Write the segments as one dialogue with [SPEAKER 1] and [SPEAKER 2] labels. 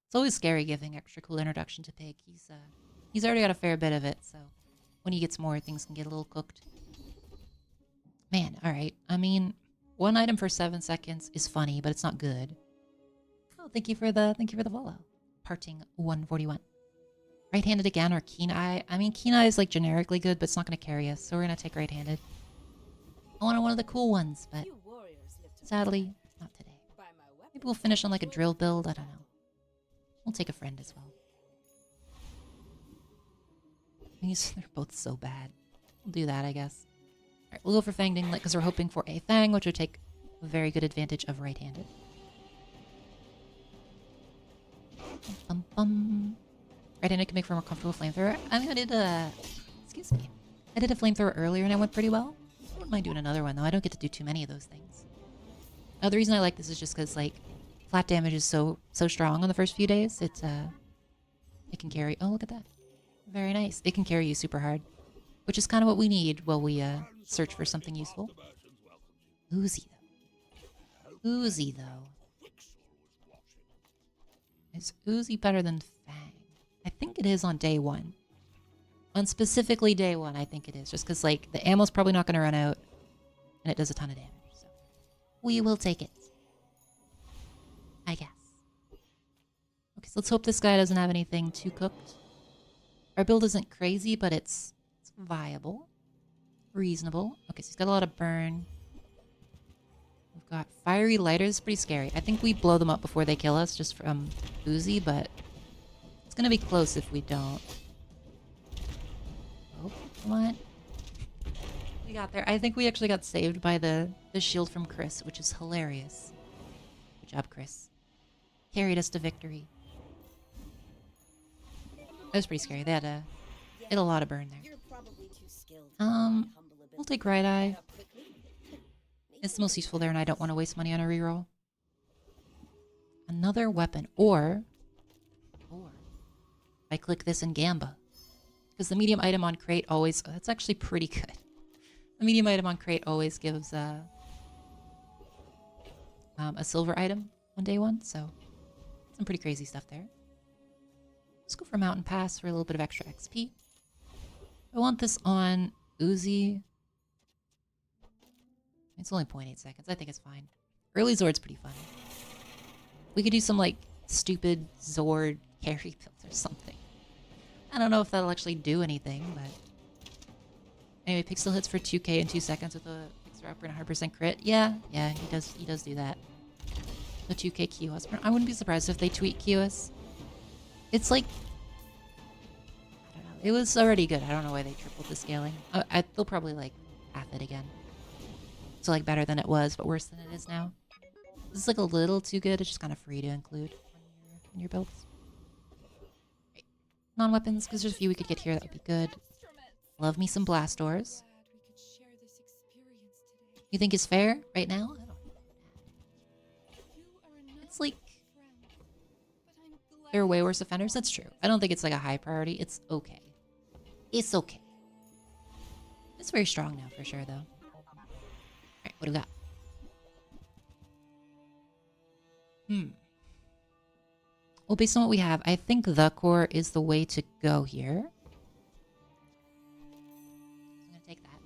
[SPEAKER 1] It's always scary giving extra cool introduction to Pig. He's already got a fair bit of it, so when he gets more, things can get a little cooked. Man, all right. I mean, one item for 7 seconds is funny, but it's not good. Oh, thank you for the follow. Parting 141. Right-handed again or keen eye? I mean, keen eye is like generically good, but it's not going to carry us, so we're going to take right-handed. I wanted one of the cool ones, but sadly, not today. Maybe we'll finish on like a drill build. I don't know. We'll take a friend as well. They're both so bad. We'll do that, I guess. Alright, we'll go for Fang Dinglet because we're hoping for a Fang, which would take a very good advantage of right-handed. Bum, bum. Right-handed can make for a more comfortable flamethrower. I mean, I did a... Excuse me. I did a flamethrower earlier and it went pretty well. I wouldn't mind doing another one, though. I don't get to do too many of those things. The reason I like this is just because, like, flat damage is so strong on the first few days. It can carry... Oh, look at that. Very nice. It can carry you super hard. Which is kind of what we need while we search for something useful. Oozy, though. Oozy, though. Is Oozy better than Fang? I think it is on day one. On specifically day one, I think it is. Just because, like, the ammo's probably not going to run out. And it does a ton of damage. So we will take it. I guess. Okay, so let's hope this guy doesn't have anything too cooked. Our build isn't crazy, but it's viable. Reasonable. Okay, so he's got a lot of burn. We've got fiery lighters. Pretty scary. I think we blow them up before they kill us just from Oozy, but it's going to be close if we don't. Oh, come on. We got there. I think we actually got saved by the shield from Chris, which is hilarious. Good job, Chris. Carried us to victory. That was pretty scary. They had a lot of burn there. We'll take right eye. It's the most useful there, and I don't want to waste money on a reroll. Another weapon, or I click this in Gamba, because the medium item on crate always. Oh, that's actually pretty good. The medium item on crate always gives a silver item on day one, so some pretty crazy stuff there. Let's go for Mountain Pass for a little bit of extra XP. I want this on Oozy. It's only 0.8 seconds. I think it's fine. Early Zord's pretty fun. We could do some, like, stupid Zord carry build or something. I don't know if that'll actually do anything, but... Anyway, Pixel hits for 2k in 2 seconds with a Pixel upper and 100% crit. Yeah, he does do that. The 2k QS. I wouldn't be surprised if they tweak QS. It's like... I don't know. It was already good. I don't know why they tripled the scaling. They'll probably, like, half it again. So, like, better than it was, but worse than it is now. This is, like, a little too good. It's just kind of free to include in your builds. Right. Non-weapons, because there's a few we could get here that would be good. Love me some blast doors. You think it's fair right now? I don't know. It's like... There are way worse offenders. That's true. I don't think it's, like, a high priority. It's okay. It's okay. It's very strong now, for sure, though. Alright, what do we got? Well, based on what we have, I think the core is the way to go here. I'm gonna take that.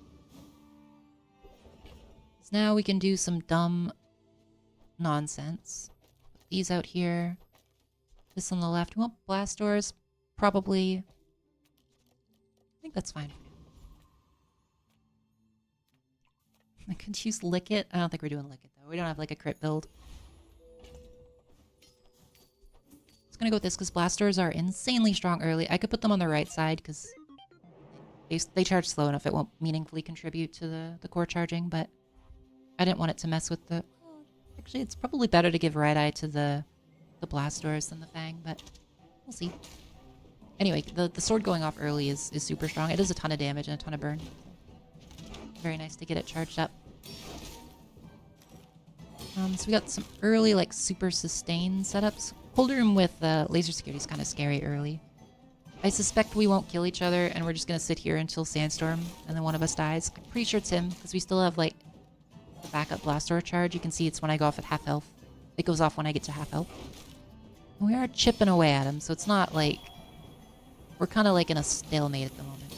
[SPEAKER 1] So now we can do some dumb nonsense. Put these out here. This on the left. We want blast doors. Probably. I think that's fine. I could use Lick It. I don't think we're doing Lick It, though. We don't have, like, a crit build. Just gonna go with this, because blasters are insanely strong early. I could put them on the right side, because they charge slow enough it won't meaningfully contribute to the core charging, but I didn't want it to mess with the... Actually, it's probably better to give right eye to the blast doors than the Fang, but we'll see. Anyway, the sword going off early is super strong. It does a ton of damage and a ton of burn. Very nice to get it charged up. So we got some early, like, super sustain setups. Cold Room with laser security is kind of scary early. I suspect we won't kill each other, and we're just going to sit here until Sandstorm, and then one of us dies. I'm pretty sure it's him, because we still have, like, the backup blast door charge. You can see it's when I go off at half health. It goes off when I get to half health. We are chipping away at him, so it's not like... We're kind of like in a stalemate at the moment.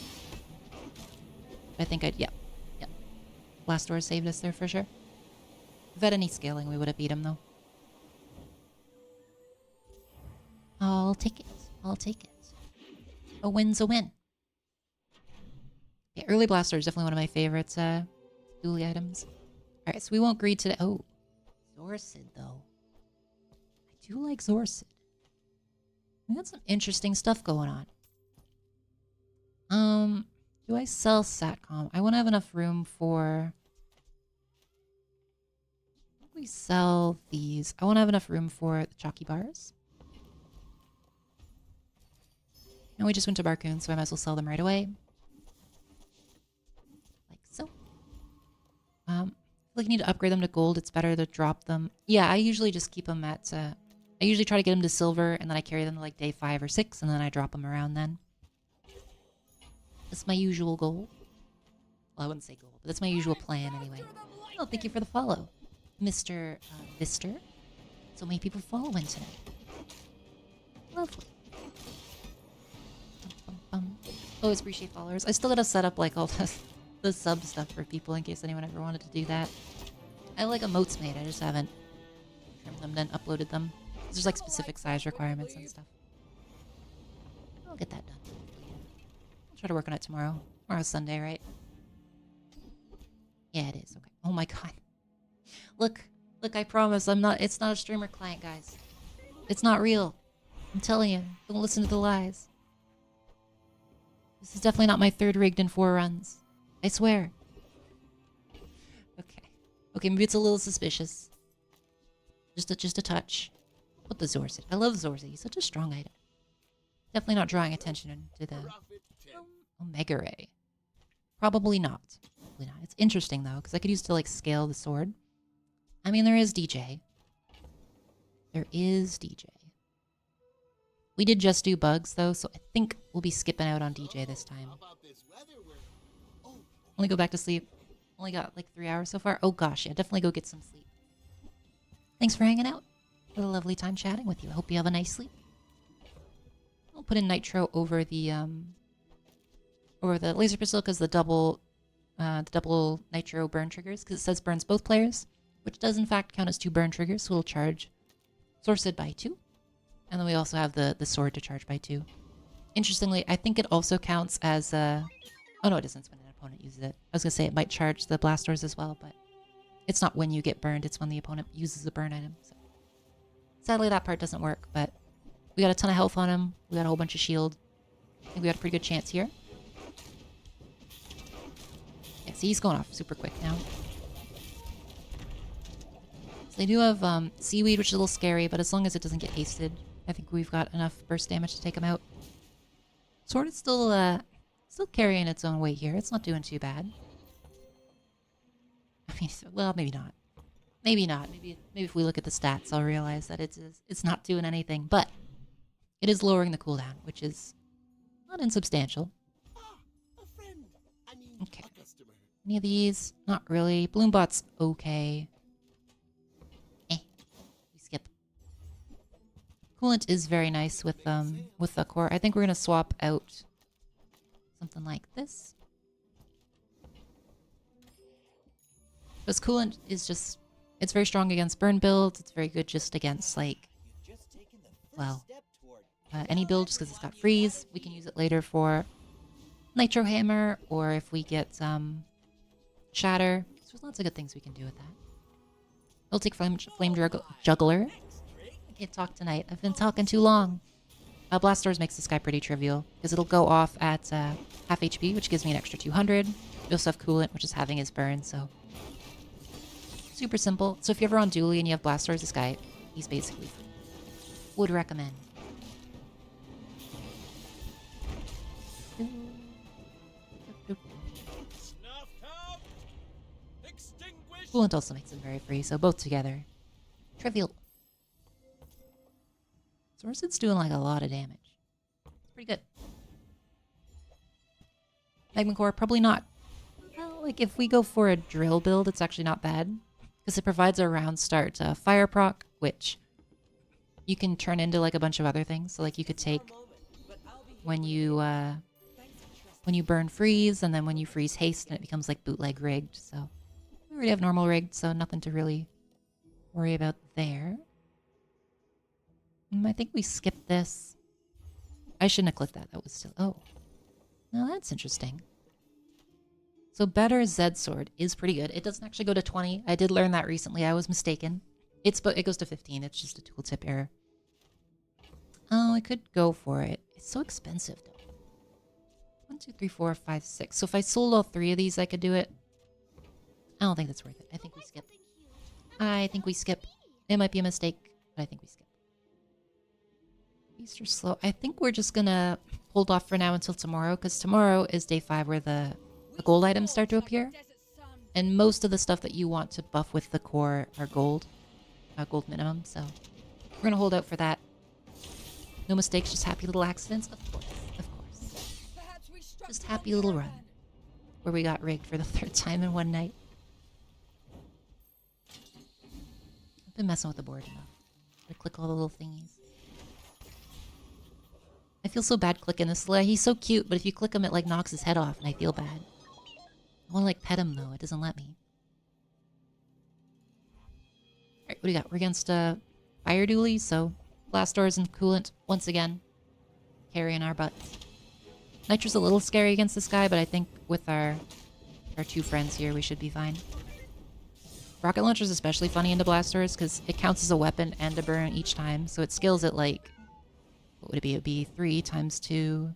[SPEAKER 1] I think I'd... Yep. Yep. Blast Door saved us there for sure. If we had any scaling, we would have beat him, though. I'll take it. I'll take it. A win's a win. Yeah, early Blast Door is definitely one of my favorites, dually items. Alright, so we won't greed today. Oh. Zorsid, though. I do like Zorsid. We got some interesting stuff going on. Do I sell Satcom? I want to have enough room for... We sell these. I want to have enough room for the jockey bars. And we just went to Barcoon, so I might as well sell them right away. Like so. Like, I need to upgrade them to gold. It's better to drop them. Yeah, I usually just keep them at... I usually try to get them to silver, and then I carry them to like day 5 or 6, and then I drop them around then. That's my usual goal. Well, I wouldn't say goal, but that's my usual plan anyway. Oh, thank you for the follow, Mr. Vister. So many people following tonight. Lovely. Always appreciate followers. I still gotta set up like all the sub stuff for people in case anyone ever wanted to do that. I have like emotes made, I just haven't trimmed them and uploaded them. There's like specific size requirements and stuff. I'll get that done. I'll try to work on it tomorrow. Tomorrow's Sunday, right? Yeah, it is. Okay. Oh my god. Look, I promise it's not a streamer client, guys. It's not real. I'm telling you, don't listen to the lies. This is definitely not my 3rd rigged in 4 runs. I swear. Okay. Okay, maybe it's a little suspicious. Just a touch. What the Zorsid? I love Zorsid. He's such a strong item. Definitely not drawing attention to the Omega Ray. Probably not. Probably not. It's interesting though, because I could use it to like scale the sword. I mean, there is DJ. There is DJ. We did just do bugs though, so I think we'll be skipping out on DJ this time. Only go back to sleep. Only got like 3 hours so far. Oh gosh, yeah, definitely go get some sleep. Thanks for hanging out. What a lovely time chatting with you. I hope you have a nice sleep. I'll put in nitro over the laser pistol because the double nitro burn triggers, because it says burns both players, which does in fact count as 2 burn triggers, so we'll charge Zorsid by 2. And then we also have the sword to charge by 2. Interestingly, I think it also counts as oh no, it doesn't when an opponent uses it. I was gonna say it might charge the blast doors as well, but it's not when you get burned, it's when the opponent uses the burn item. So sadly that part doesn't work, but we got a ton of health on him. We got a whole bunch of shield. I think we got a pretty good chance here. Yeah, see, he's going off super quick now. So they do have seaweed, which is a little scary, but as long as it doesn't get hasted, I think we've got enough burst damage to take him out. Sword is still carrying its own weight here. It's not doing too bad. I mean, well, maybe not. Maybe not. Maybe if we look at the stats, I'll realize that it's not doing anything. But it is lowering the cooldown, which is not insubstantial. Okay. Any of these? Not really. Bloombot's okay. We skip. Coolant is very nice with the core. I think we're gonna swap out something like this. Because coolant is just, it's very strong against burn builds. It's very good just against like, well, any build just because it's got freeze. We can use it later for nitro hammer, or if we get shatter. So there's lots of good things we can do with that. I'll take flame juggler. I can't talk tonight. I've been talking too long. Blast Doors makes this guy pretty trivial because it'll go off at half HP, which gives me an extra 200. We also have coolant, which is having his burn, so super simple. So if you're ever on dually and you have Blast Doors, this guy, he's basically free. Would recommend. Coolant also makes him very free, so both together. Trivial. Zorsid's doing like a lot of damage. It's pretty good. Magma Core, probably not. Well, like if we go for a drill build, it's actually not bad. Because it provides a round start fire proc, which you can turn into like a bunch of other things. So like you could take when you burn freeze, and then when you freeze haste, and it becomes like bootleg rigged. So we already have normal rigged, so nothing to really worry about there. I think we skipped this. I shouldn't have clicked that. That was still... Oh. No, that's interesting. So better Z sword is pretty good. It doesn't actually go to 20. I did learn that recently. I was mistaken. It goes to 15. It's just a tooltip error. Oh, I could go for it. It's so expensive, though. 1, 2, 3, 4, 5, 6. So if I sold all 3 of these, I could do it. I don't think that's worth it. I think we skip. I think we skip. It might be a mistake, but I think we skip. Easter slow. I think we're just gonna hold off for now until tomorrow, because tomorrow is day 5 where the gold items start to appear. And most of the stuff that you want to buff with the core are gold. Gold minimum, so we're gonna hold out for that. No mistakes, just happy little accidents. Of course, of course. Just happy little run. Where we got rigged for the 3rd time in one night. I've been messing with the board enough. I click all the little thingies. I feel so bad clicking this. He's so cute, but if you click him, it like knocks his head off, and I feel bad. I want to like pet him though. It doesn't let me. Alright, what do we got? We're against fire dually, so blast doors and coolant once again carrying our butts. Nitro's a little scary against this guy, but I think with our 2 friends here, we should be fine. Rocket launcher is especially funny into blast doors because it counts as a weapon and a burn each time, so it skills at like, what would it be? It would be 3 times 2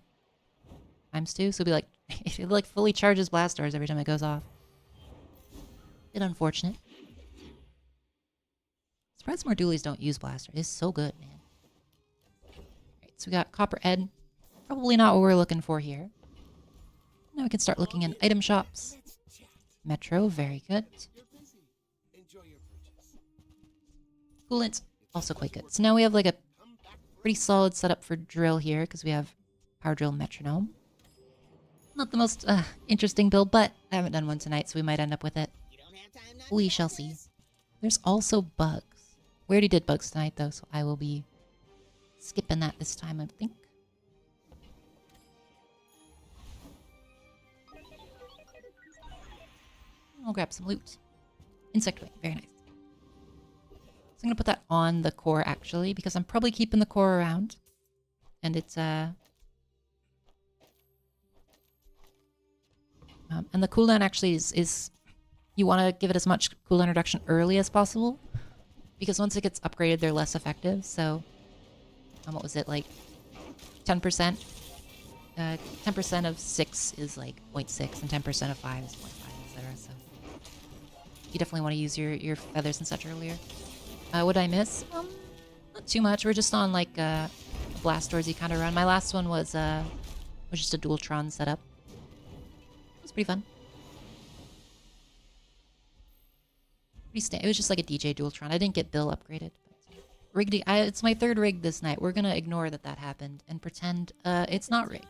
[SPEAKER 1] times 2, so it'd be like it like fully charges blast doors every time it goes off. Bit unfortunate. Surprised more dualies don't use blaster. It's so good, man. Alright, so we got Copper Ed. Probably not what we're looking for here. Now we can start looking in item shops. Metro, very good. Coolant, also quite good. So now we have like a pretty solid setup for drill here, because we have power drill metronome. Not the most interesting build, but I haven't done one tonight, so we might end up with it. We shall see. There's also bugs. We already did bugs tonight, though, so I will be skipping that this time, I think. I'll grab some loot. Insect wing, very nice. So I'm going to put that on the core, actually, because I'm probably keeping the core around. And it's, and the cooldown actually is you want to give it as much cooldown reduction early as possible, because once it gets upgraded, they're less effective. So, what was it, like 10%? 10% of 6 is like 0.6, and 10% of 5 is 0.5, etc. So, you definitely want to use your feathers and such earlier. What did I miss? Not too much. We're just on like a blast doorsy kind of run. My last one was just a Dualtron setup. It was pretty fun. It was just like a DJ Dualtron. I didn't get Bill upgraded. Rigged. It's my 3rd rig this night. We're gonna ignore that happened and pretend it's not rigged.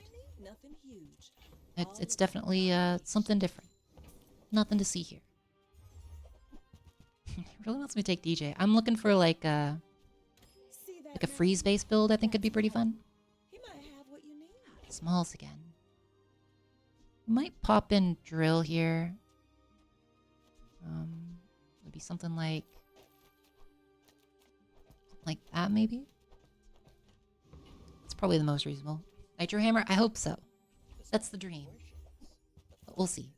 [SPEAKER 1] It's definitely something different. Nothing to see here. It really wants me to take DJ. I'm looking for like a freeze-based build. I think could be pretty fun. Smalls again. Might pop in drill here. Would be something like that, maybe. It's probably the most reasonable. Nitro hammer. I hope so. That's the dream. But we'll see.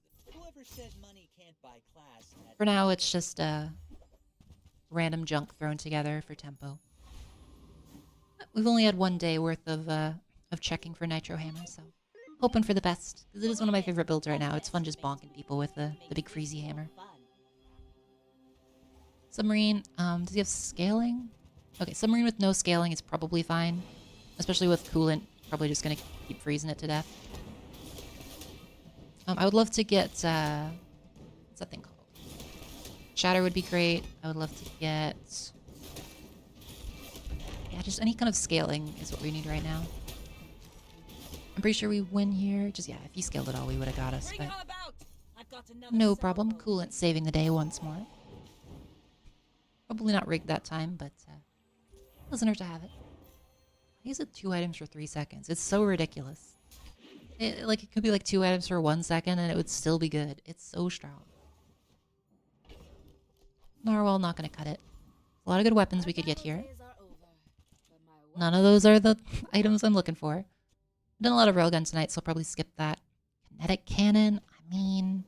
[SPEAKER 1] For now, it's just random junk thrown together for tempo. We've only had 1 day worth of checking for Nitro Hammer, so hoping for the best. Because it is one of my favorite builds right now. It's fun just bonking people with the big freezy hammer. Submarine, does he have scaling? Okay, submarine with no scaling is probably fine. Especially with coolant, probably just gonna keep freezing it to death. I would love to get, what's that thing called? Shatter would be great. I would love to get... Yeah, just any kind of scaling is what we need right now. I'm pretty sure we win here. Just, yeah, if he scaled it all, we would have got us, but... No problem. Coolant saving the day once more. Probably not rigged that time, but Doesn't hurt to have it. I use it 2 items for 3 seconds. It's so ridiculous. It could be like 2 items for 1 second and it would still be good. It's so strong. Narwhal, not gonna cut it. A lot of good weapons we could get here. None of those are the items I'm looking for. I've done a lot of railgun tonight, so I'll probably skip that. Kinetic cannon, I mean...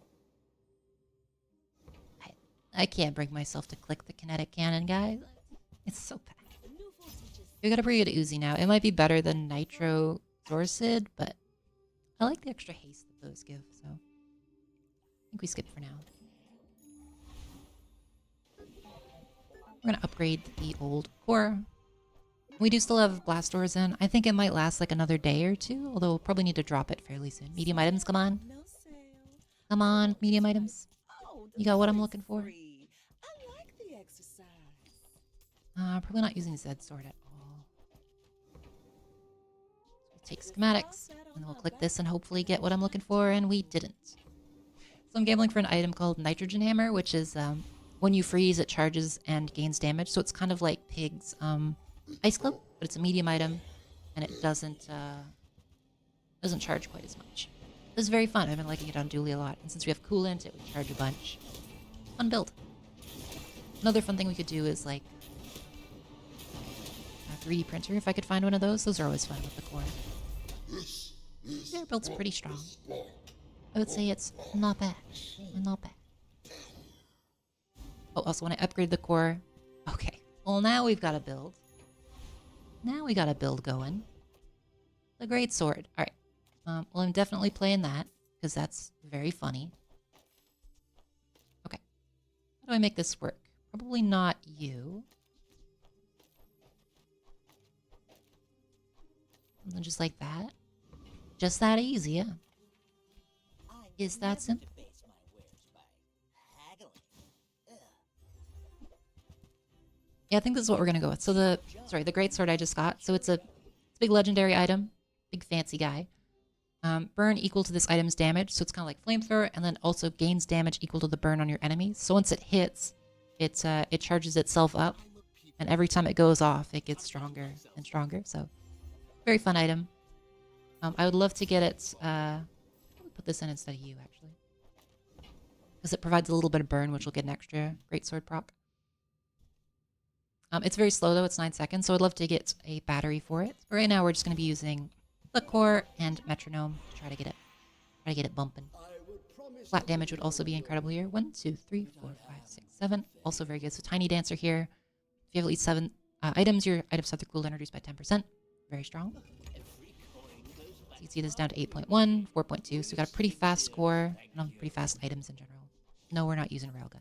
[SPEAKER 1] I can't bring myself to click the kinetic cannon, guys. It's so bad. We got a pretty good Uzi now. It might be better than Nitro Zorcid, but I like the extra haste that those give, so I think we skip for now. We're gonna upgrade the old core. We do still have blast doors in. I think it might last like another day or two, although we'll probably need to drop it fairly soon. Medium items, come on. Come on, medium items. You got what I'm looking for? Probably not using Zed Sword at all. We'll take schematics, and we'll click this and hopefully get what I'm looking for, and we didn't. So I'm gambling for an item called Nitrogen Hammer, which is when you freeze, it charges and gains damage. So it's kind of like Pig's Ice Club, but it's a medium item, and it doesn't charge quite as much. This is very fun. I've been liking it on Dually a lot, and since we have coolant, it would charge a bunch. Fun build. Another fun thing we could do is like a 3D printer, if I could find one of those. Those are always fun with the core. Their build's pretty strong. I would say it's not bad. Not bad. Oh, also when I upgrade the core... Okay. Well, now we've got a build. Now we got a build going. The Great Sword. Alright. Well, I'm definitely playing that, because that's very funny. Okay. How do I make this work? Probably not you. And then just like that. Just that easy, yeah. Is that simple? Yeah, I think this is what we're gonna go with. So the Great Sword I just got. So it's a big legendary item. Big fancy guy. Burn equal to this item's damage, so it's kind of like flamethrower, and then also gains damage equal to the burn on your enemies. So once it hits, it charges itself up, and every time it goes off, it gets stronger and stronger. So very fun item. I would love to get it. Put this in instead of you, actually, because it provides a little bit of burn, which will get an extra Greatsword proc. It's very slow though; it's 9 seconds, so I'd love to get a battery for it. But right now, we're just going to be using the core and metronome to try to get it bumping. Flat damage would also be incredible here. 1, 2, 3, 4, 5, 6, 7. Also very good. So tiny dancer here. If you have at least 7 items, your items have their cooldown reduced by 10%. Very strong. So you can see this down to 8.1, 4.2. So we got a pretty fast score and pretty fast items in general. No, we're not using railgun.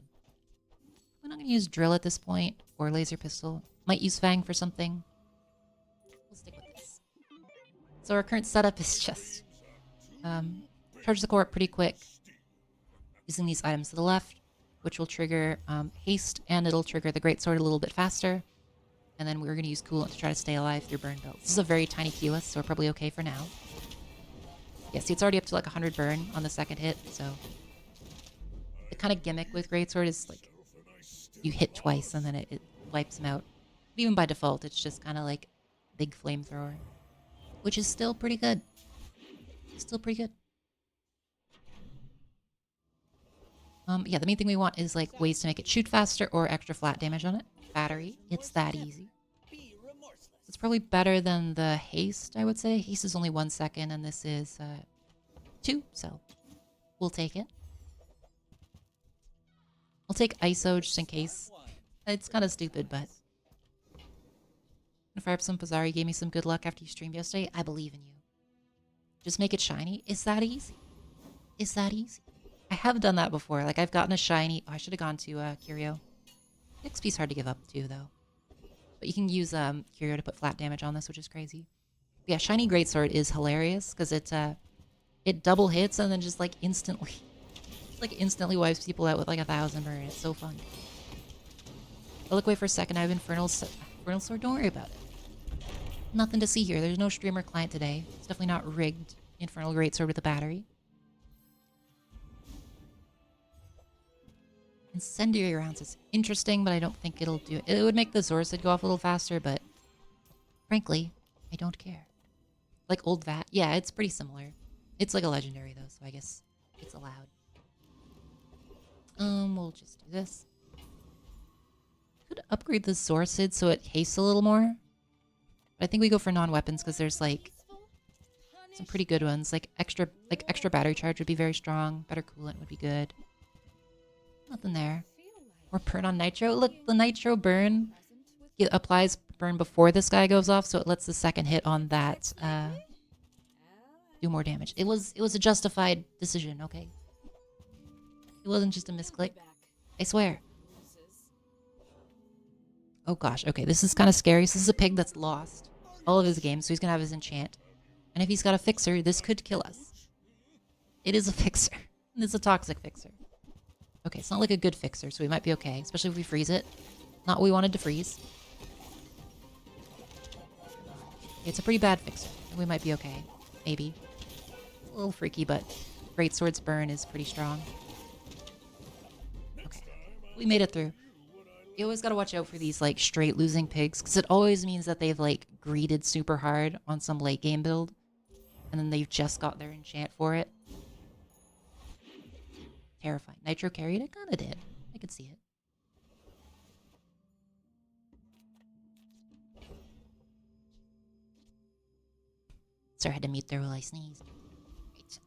[SPEAKER 1] We're not going to use drill at this point or laser pistol. Might use fang for something. We'll stick with this. So our current setup is just charge the core up pretty quick using these items to the left, which will trigger haste, and it'll trigger the Great Sword a little bit faster. And then we're going to use coolant to try to stay alive through burn builds. This is a very tiny key list, so we're probably okay for now. Yeah, see, it's already up to like 100 burn on the second hit, so the kind of gimmick with Great Sword is like you hit twice and then it wipes them out. But even by default, it's just kind of like big flamethrower, which is still pretty good. Still pretty good. Yeah, the main thing we want is like ways to make it shoot faster or extra flat damage on it. Battery, it's that easy. It's probably better than the haste, I would say. Haste is only 1 second, and this is 2, so we'll take it. I'll take ISO just in case. It's kind of stupid, but if I have some Bazaar, you gave me some good luck after you streamed yesterday. I believe in you. Just make it shiny. It's that easy. It's that easy. I have done that before. Like, I've gotten a shiny... Oh, I should have gone to Curio. XP's hard to give up to, though. But you can use Curio to put flat damage on this, which is crazy. But yeah, shiny Greatsword is hilarious, because it double hits and then just, like, instantly... instantly wipes people out with, like, 1,000 burn. It's so fun. I'll look away for a second. I have Infernal Sword. Don't worry about it. Nothing to see here. There's no streamer client today. It's definitely not rigged Infernal Greatsword with a battery. Incendiary rounds is interesting, but I don't think it'll do it. It would make the Zorcid go off a little faster, but Frankly, I don't care. Like old VAT. Yeah, it's pretty similar. It's like a legendary though, so I guess it's allowed. We'll just do this. Could upgrade the Sorcid so it hastes a little more. But I think we go for non-weapons because there's like some pretty good ones. Like extra battery charge would be very strong. Better coolant would be good. Nothing there. Or burn on nitro. Look, the nitro burn. It applies burn before this guy goes off, so it lets the second hit on that do more damage. It was a justified decision, okay? It wasn't just a misclick. I swear. Oh gosh, okay, this is kind of scary. So this is a pig that's lost all of his games, so he's gonna have his enchant. And if he's got a fixer, this could kill us. It is a fixer. It's a toxic fixer. Okay, it's not like a good fixer, so we might be okay, especially if we freeze it. Not what we wanted to freeze. It's a pretty bad fixer. We might be okay. Maybe. It's a little freaky, but Greatsword's burn is pretty strong. Okay. We made it through. You always gotta watch out for these, like, straight losing pigs, because it always means that they've, like, greeded super hard on some late game build, and then they've just got their enchant for it. Terrifying. Nitro carried it? Kinda did. I could see it. Sorry, I had to mute there while I sneezed.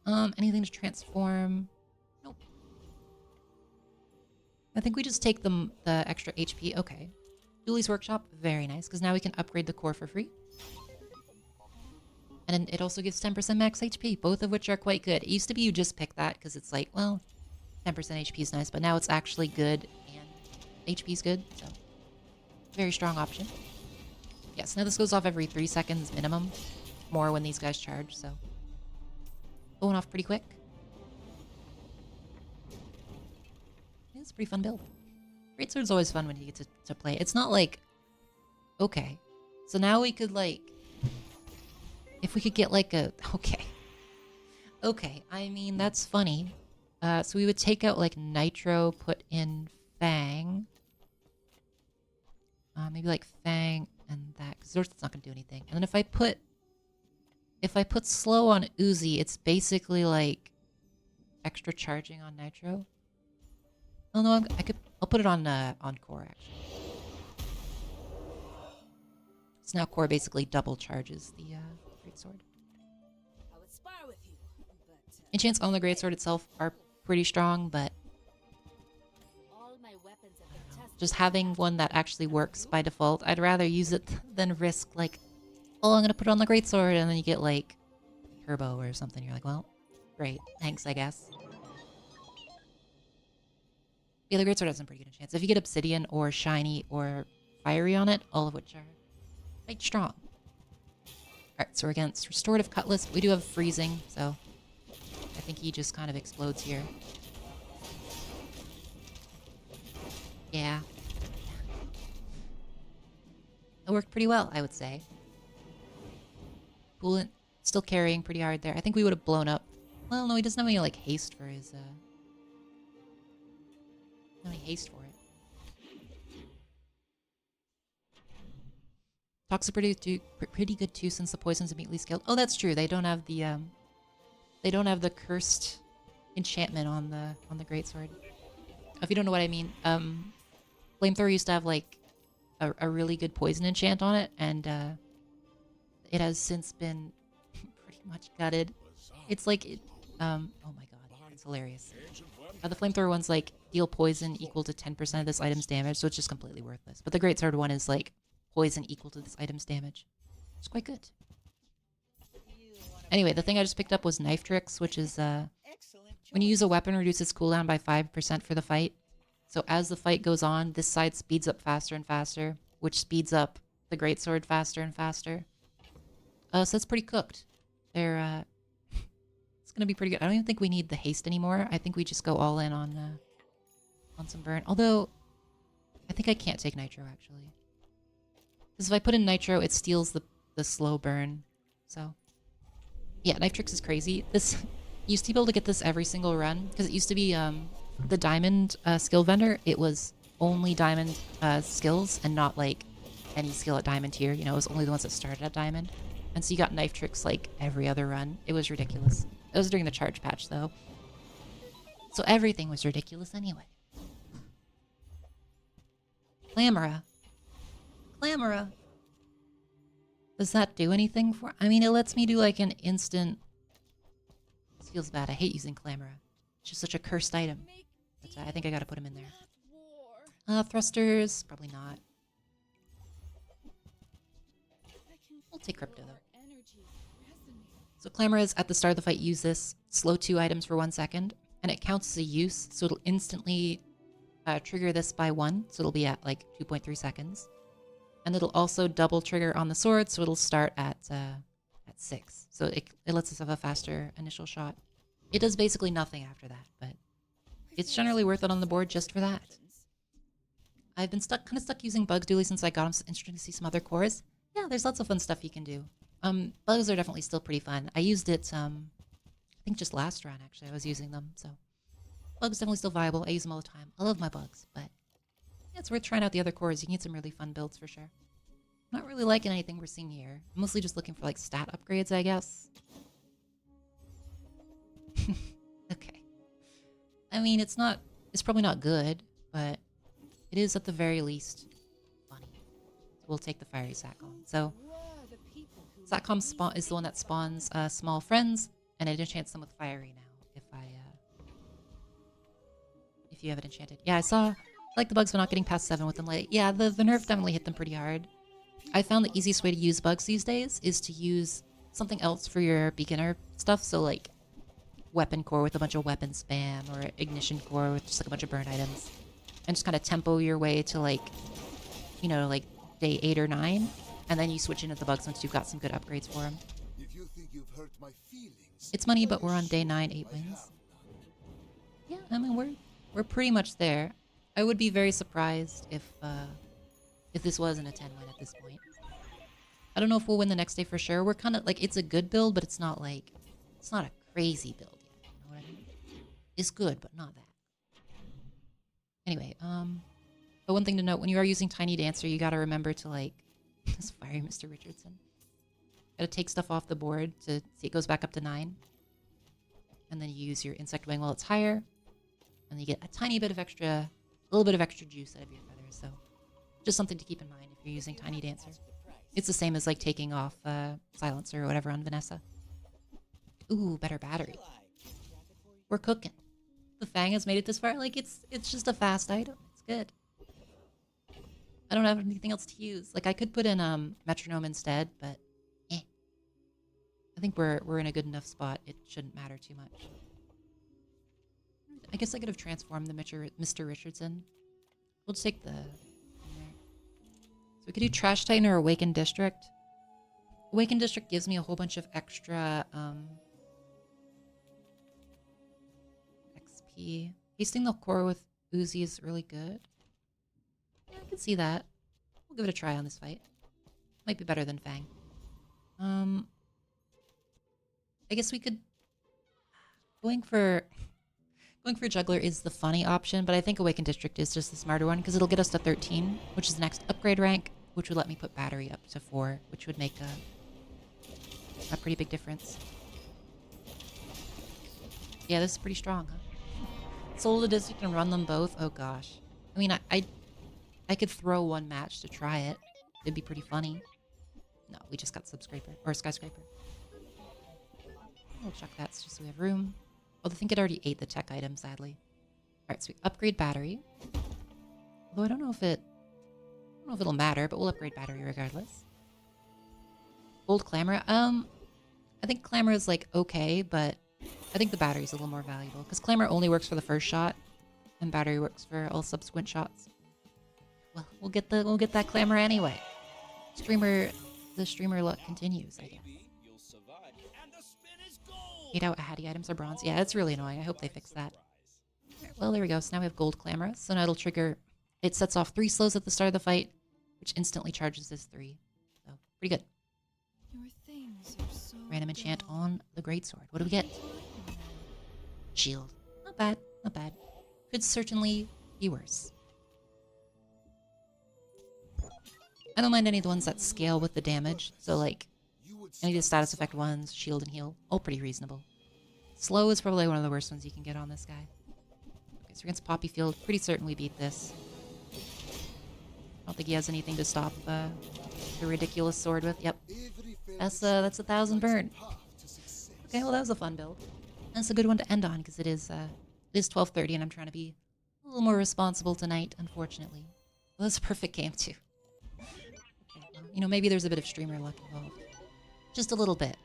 [SPEAKER 1] Right. Anything to transform? Nope. I think we just take the extra HP. Okay. Julie's Workshop, very nice, because now we can upgrade the core for free. And it also gives 10% max HP, both of which are quite good. It used to be you just pick that, because it's like, well, 10% HP is nice, but now it's actually good, and HP is good, so very strong option. Yes, now this goes off every 3 seconds minimum. More when these guys charge, so going off pretty quick. Yeah, it's a pretty fun build. Greatsword's always fun when you get to play. It's not like, okay, so now we could like, if we could get like a, okay, I mean, that's funny. So we would take out like Nitro, put in Fang. Maybe like Fang and that, because Zort's not gonna do anything. And then if I put slow on Uzi, it's basically like extra charging on Nitro. Oh no, I'll put it on core actually. So now core basically double charges the greatsword. Enchants on the greatsword itself are pretty strong, but just having one that actually works by default, I'd rather use it than risk like, oh, I'm gonna put it on the greatsword, and then you get like turbo or something. You're like, well, great, thanks, I guess. Yeah, the greatsword has some pretty good chance. If you get obsidian or shiny or fiery on it, all of which are quite strong. Alright, so we're against restorative cutlass. We do have freezing, so I think he just kind of explodes here. Yeah. It worked pretty well, I would say. Coolant still carrying pretty hard there. I think we would have blown up. Well, no, he doesn't have any like haste for his any haste for it. Toxic pretty good too, since the poison's immediately scaled. Oh, that's true. They don't have the cursed enchantment on the greatsword. If you don't know what I mean, Flamethrower used to have like a really good poison enchant on it, and it has since been pretty much gutted. It's like oh my god, it's hilarious. The flamethrower one's like deal poison equal to 10% of this item's damage, so it's just completely worthless. But the greatsword one is like poison equal to this item's damage. It's quite good. Anyway, the thing I just picked up was Knife Tricks, which is when you use a weapon, reduces cooldown by 5% for the fight. So as the fight goes on, this side speeds up faster and faster, which speeds up the greatsword faster and faster. So that's pretty cooked. They're it's gonna be pretty good. I don't even think we need the haste anymore. I think we just go all in on some burn. Although I think I can't take nitro actually, because if I put in nitro, it steals the slow burn. So yeah, Knife Tricks is crazy. This used to be able to get this every single run, because it used to be the diamond skill vendor. It was only diamond skills and not like any skill at diamond tier. You know, it was only the ones that started at diamond. And so you got knife tricks like every other run. It was ridiculous. It was during the charge patch though. So everything was ridiculous anyway. Clamora. Clamora. Does that do anything for... I mean, it lets me do like an instant... This feels bad. I hate using Clamora. It's just such a cursed item. But I think I gotta put him in there. Thrusters. Probably not. We'll take Crypto though. So Clamoras at the start of the fight use this. Slow 2 items for 1 second. And it counts as a use. So it'll instantly trigger this by 1. So it'll be at like 2.3 seconds. And it'll also double trigger on the sword, so it'll start at 6. So it lets us have a faster initial shot. It does basically nothing after that, but it's generally worth it on the board just for that. I've been kind of stuck using Bugs Dually since I got them. So interesting to see some other cores. Yeah, there's lots of fun stuff you can do. Bugs are definitely still pretty fun. I used it, I think just last run actually. I was using them, so Bugs definitely still viable. I use them all the time. I love my Bugs, but yeah, it's worth trying out the other cores. You can get some really fun builds for sure. I'm not really liking anything we're seeing here. I'm mostly just looking for like stat upgrades, I guess. Okay. I mean, it's probably not good, but it is at the very least funny. So we'll take the fiery Satcom. So Satcom is the one that spawns small friends, and it enchants them with fiery now. If you have it enchanted. Yeah, I saw like the bugs but not getting past 7 with them late. Yeah, the nerf definitely hit them pretty hard. I found the easiest way to use bugs these days is to use something else for your beginner stuff. So like weapon core with a bunch of weapon spam, or ignition core with just like a bunch of burn items. And just kind of tempo your way to like, you know, like day 8 or 9. And then you switch into the bugs once you've got some good upgrades for them.
[SPEAKER 2] If you think you've hurt my feelings,
[SPEAKER 1] it's money, but we're on day 9, 8 wins. Yeah, I mean, we're pretty much there. I would be very surprised if this wasn't a 10 win at this point. I don't know if we'll win the next day for sure. We're kind of like, it's a good build, but it's not like, it's not a crazy build yet. You know what I mean? It's good, but not that. Anyway, but one thing to note, when you are using Tiny Dancer, you gotta remember to like, this fiery Mr. Richardson. Gotta take stuff off the board to see it goes back up to 9. And then you use your Insect Wing while it's higher. And you get a tiny bit of extra, a little bit of extra juice out of your feathers, so just something to keep in mind if you're using Tiny Dancer. It's the same as like taking off Silencer or whatever on Vanessa. Ooh, better battery. We're cooking. The Fang has made it this far. Like, it's just a fast item. It's good. I don't have anything else to use. Like, I could put in Metronome instead, but eh. I think we're in a good enough spot. It shouldn't matter too much. I guess I could have transformed the Mr. Richardson. We'll just take the... So we could do Trash Titan or Awakened District. Awakened District gives me a whole bunch of extra XP. Hasting the core with Uzi is really good. Yeah, I can see that. We'll give it a try on this fight. Might be better than Fang. I guess we could... Going for Juggler is the funny option, but I think Awakened District is just the smarter one, because it'll get us to 13, which is the next upgrade rank, which would let me put Battery up to 4, which would make a pretty big difference. Yeah, this is pretty strong, huh? Solo the District and run them both? Oh gosh. I mean, I could throw one match to try it. It'd be pretty funny. No, we just got Subscraper, or Skyscraper. We'll check that just so we have room. Oh, I think it already ate the tech item, sadly. Alright, so we upgrade battery. Although I don't know if it'll matter, but we'll upgrade battery regardless. Gold Clamor. I think Clamor is like okay, but I think the battery's a little more valuable. Because Clamor only works for the first shot, and battery works for all subsequent shots. Well, we'll get that Clamor anyway. The streamer luck continues, I guess. 8 out Hattie items are bronze. Yeah, it's really annoying. I hope they fix that. Right, well, there we go. So now we have gold Clamor. So now it'll trigger... It sets off 3 slows at the start of the fight, which instantly charges this 3. So, pretty good.
[SPEAKER 3] Your things are so
[SPEAKER 1] Random enchant on the greatsword. What do we get? Shield. Not bad. Not bad. Could certainly be worse. I don't mind any of the ones that scale with the damage. So like
[SPEAKER 2] You would
[SPEAKER 1] any of the
[SPEAKER 2] stand
[SPEAKER 1] status effect ones, shield and heal, all pretty reasonable. Slow is probably one of the worst ones you can get on this guy. Okay, so against Poppy Field, pretty certain we beat this. I don't think he has anything to stop the ridiculous sword with. Yep,
[SPEAKER 2] every failed
[SPEAKER 1] that's
[SPEAKER 2] attempt
[SPEAKER 1] 1,000
[SPEAKER 2] lights a
[SPEAKER 1] burn.
[SPEAKER 2] path to success.
[SPEAKER 1] Okay, well that was a fun build. That's a good one to end on because it is 12:30 and I'm trying to be a little more responsible tonight, unfortunately. Well, that's a perfect game too. Okay, well, you know, maybe there's a bit of streamer luck involved. Just a little bit.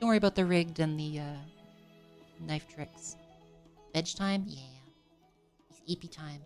[SPEAKER 1] Don't worry about the rigged and the knife tricks. Veg time? Yeah. It's EP time.